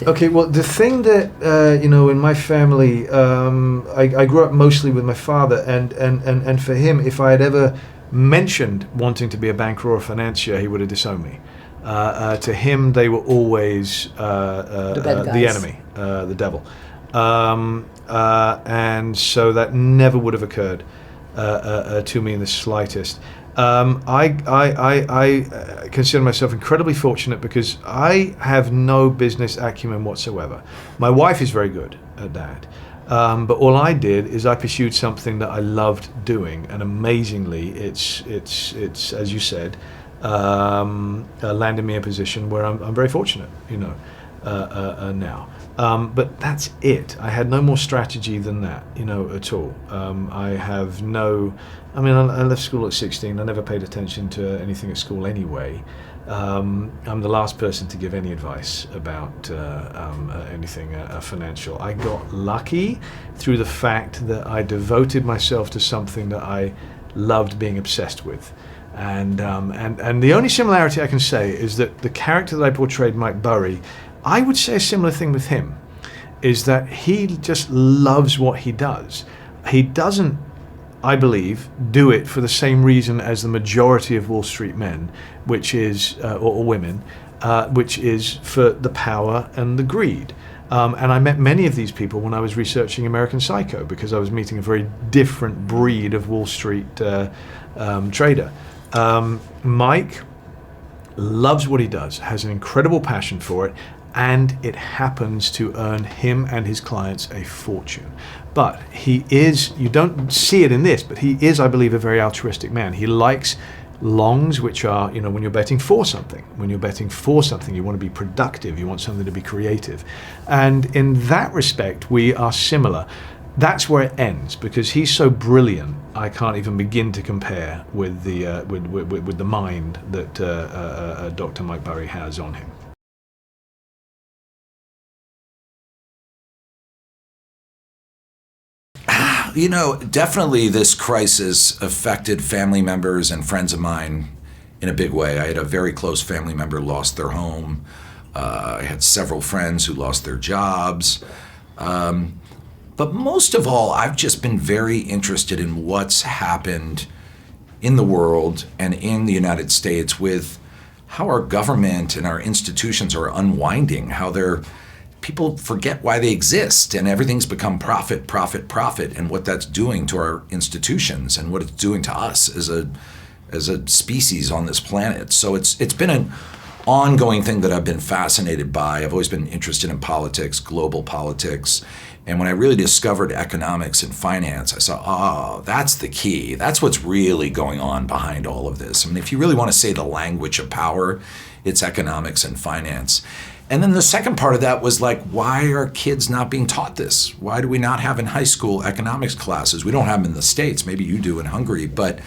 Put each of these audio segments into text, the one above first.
Okay, well, the thing that, in my family, I grew up mostly with my father, and for him, if I had ever mentioned wanting to be a banker or a financier, he would have disowned me. To him, they were always the enemy, the devil. And so that never would have occurred to me in the slightest. I consider myself incredibly fortunate because I have no business acumen whatsoever. My wife is very good at that. But all I did is I pursued something that I loved doing, and amazingly, it's as you said, landed me in a position where I'm very fortunate, now. But that's it. I had no more strategy than that, at all. I left school at 16. I never paid attention to anything at school anyway. I'm the last person to give any advice about anything financial. I got lucky through the fact that I devoted myself to something that I loved being obsessed with. And the only similarity I can say is that the character that I portrayed, Mike Burry, I would say a similar thing with him, is that he just loves what he does. He doesn't, I believe, do it for the same reason as the majority of Wall Street men, which is, or women, which is for the power and the greed. And I met many of these people when I was researching American Psycho, because I was meeting a very different breed of Wall Street trader. Mike loves what he does, has an incredible passion for it, and it happens to earn him and his clients a fortune. But he is, you don't see it in this, but he is, I believe, a very altruistic man. He likes longs, which are, when you're betting for something. When you're betting for something, you want to be productive, you want something to be creative. And in that respect, we are similar. That's where it ends, because he's so brilliant, I can't even begin to compare with the mind that Dr. Mike Burry has on him. Definitely this crisis affected family members and friends of mine in a big way. I had a very close family member lost their home. I had several friends who lost their jobs. But most of all, I've just been very interested in what's happened in the world and in the United States with how our government and our institutions are unwinding, how people forget why they exist, and everything's become profit, profit, profit, and what that's doing to our institutions and what it's doing to us as a species on this planet. So it's been an ongoing thing that I've been fascinated by. I've always been interested in politics, global politics. And when I really discovered economics and finance, I saw, that's the key. That's what's really going on behind all of this. I mean, if you really want to say the language of power, it's economics and finance. And then the second part of that was like, why are kids not being taught this? Why do we not have in high school economics classes? We don't have them in the States. Maybe you do in Hungary, but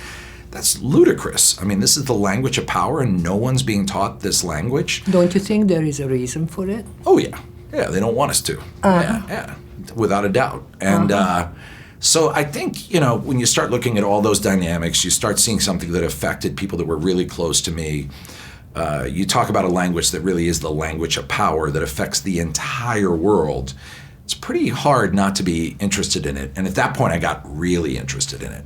that's ludicrous. I mean, this is the language of power and no one's being taught this language. Don't you think there is a reason for it? Oh, yeah. Yeah, they don't want us to. Yeah, without a doubt. And so I think, when you start looking at all those dynamics, you start seeing something that affected people that were really close to me. You talk about a language that really is the language of power that affects the entire world. It's pretty hard not to be interested in it. And at that point, I got really interested in it.